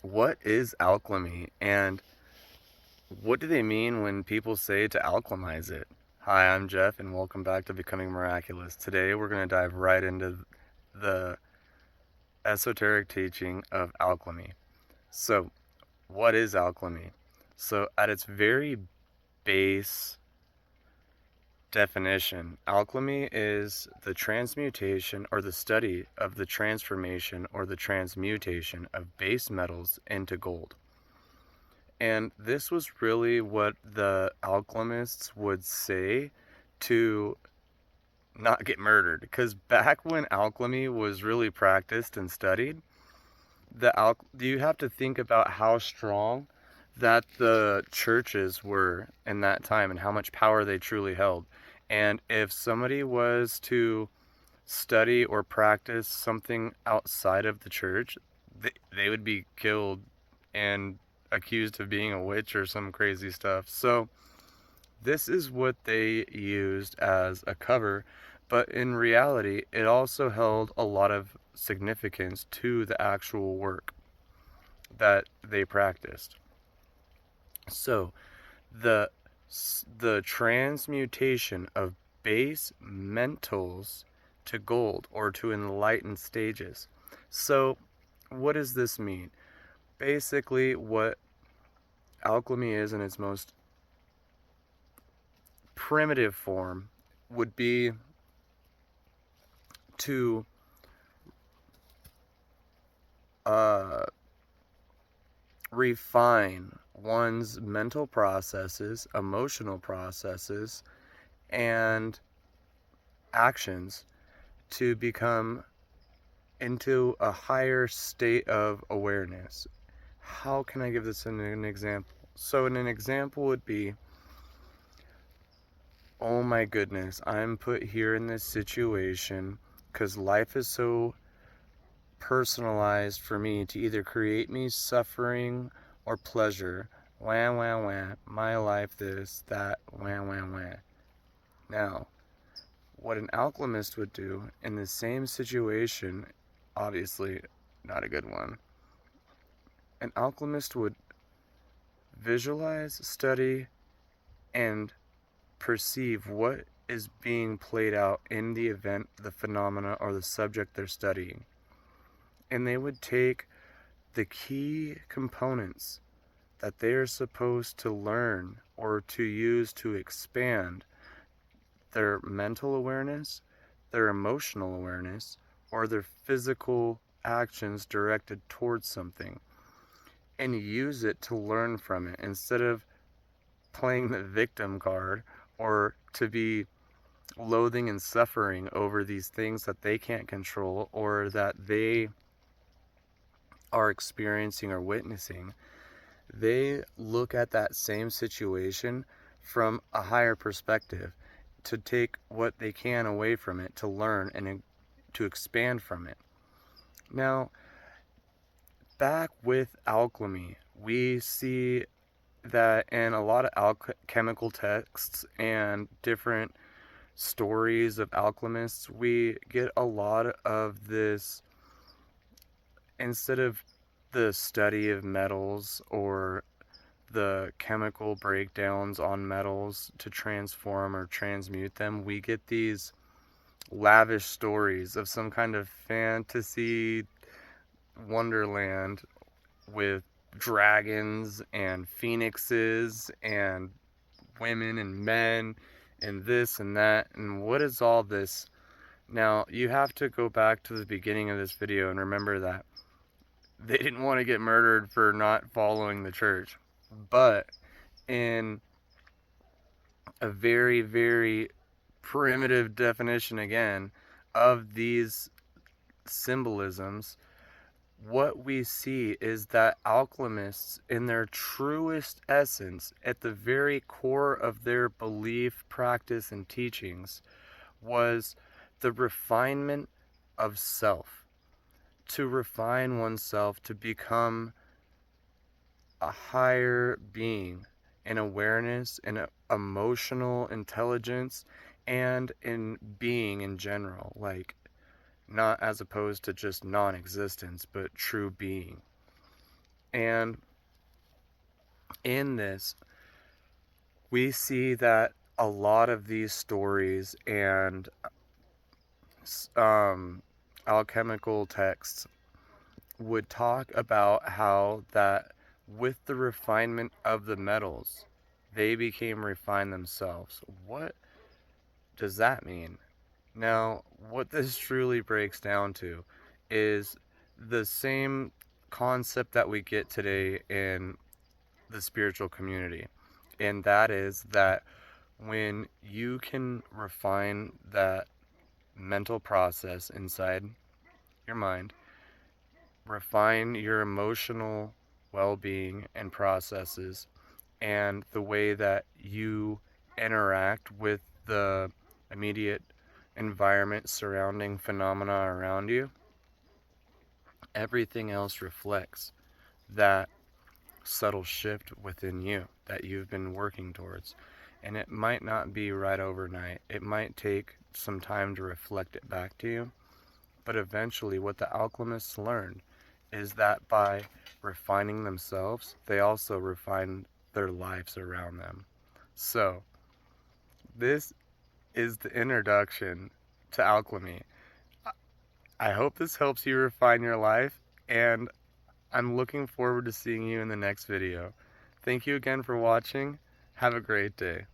What is alchemy, and what do they mean when people say to alchemize it? Hi, I'm Jeff, and welcome back to Becoming Miraculous. Today, we're going to dive right into the esoteric teaching of alchemy. So, what is alchemy? So, at its very base definition, alchemy is the transmutation or the study of the transformation or the transmutation of base metals into gold. And this was really what the alchemists would say to not get murdered. Because back when alchemy was really practiced and studied, you have to think about how strong that the churches were in that time and how much power they truly held. And if somebody was to study or practice something outside of the church, they would be killed and accused of being a witch or some crazy stuff. So this is what they used as a cover, but in reality, it also held a lot of significance to the actual work that they practiced. So the the transmutation of base mentals to gold or to enlightened stages. So what does this mean? Basically, what alchemy is in its most primitive form would be to uh, refine one's mental processes, emotional processes, and actions to become into a higher state of awareness. How can I give this in an example? So, an example would be, oh my goodness, I'm put here in this situation because life is so personalized for me to either create me suffering or pleasure. Wah, wah, wah. My life, this, that, wah, wah, wah. Now, what an alchemist would do in the same situation, obviously not a good one, an alchemist would visualize, study, and perceive what is being played out in the event, the phenomena, or the subject they're studying. And they would take the key components that they are supposed to learn or to use to expand their mental awareness, their emotional awareness, or their physical actions directed towards something, and use it to learn from it instead of playing the victim card or to be loathing and suffering over these things that they can't control or that they are experiencing or witnessing. They look at that same situation from a higher perspective to take what they can away from it, to learn and to expand from it. Now, back with alchemy, we see that in a lot of alchemical texts and different stories of alchemists, we get a lot of this, instead of the study of metals or the chemical breakdowns on metals to transform or transmute them, we get these lavish stories of some kind of fantasy wonderland with dragons and phoenixes and women and men and this and that. And what is all this? Now, you have to go back to the beginning of this video and remember that they didn't want to get murdered for not following the church. But in a very, very primitive definition again of these symbolisms, what we see is that alchemists, in their truest essence, at the very core of their belief, practice, and teachings, was the refinement of self. To refine oneself to become a higher being in awareness, in emotional intelligence, and in being in general. Like, not as opposed to just non existence, but true being. And in this, we see that a lot of these stories and um, alchemical texts would talk about how that with the refinement of the metals, they became refined themselves. What does that mean? Now, what this truly breaks down to is the same concept that we get today in the spiritual community. And that is that when you can refine that mental process inside your mind, refine your emotional well being and processes, and the way that you interact with the immediate environment surrounding phenomena around you, everything else reflects that subtle shift within you that you've been working towards. And it might not be right overnight, it might take some time to reflect it back to you. But eventually, what the alchemists learned is that by refining themselves, they also refine their lives around them. So, this is the introduction to alchemy. I hope this helps you refine your life, and I'm looking forward to seeing you in the next video. Thank you again for watching. Have a great day.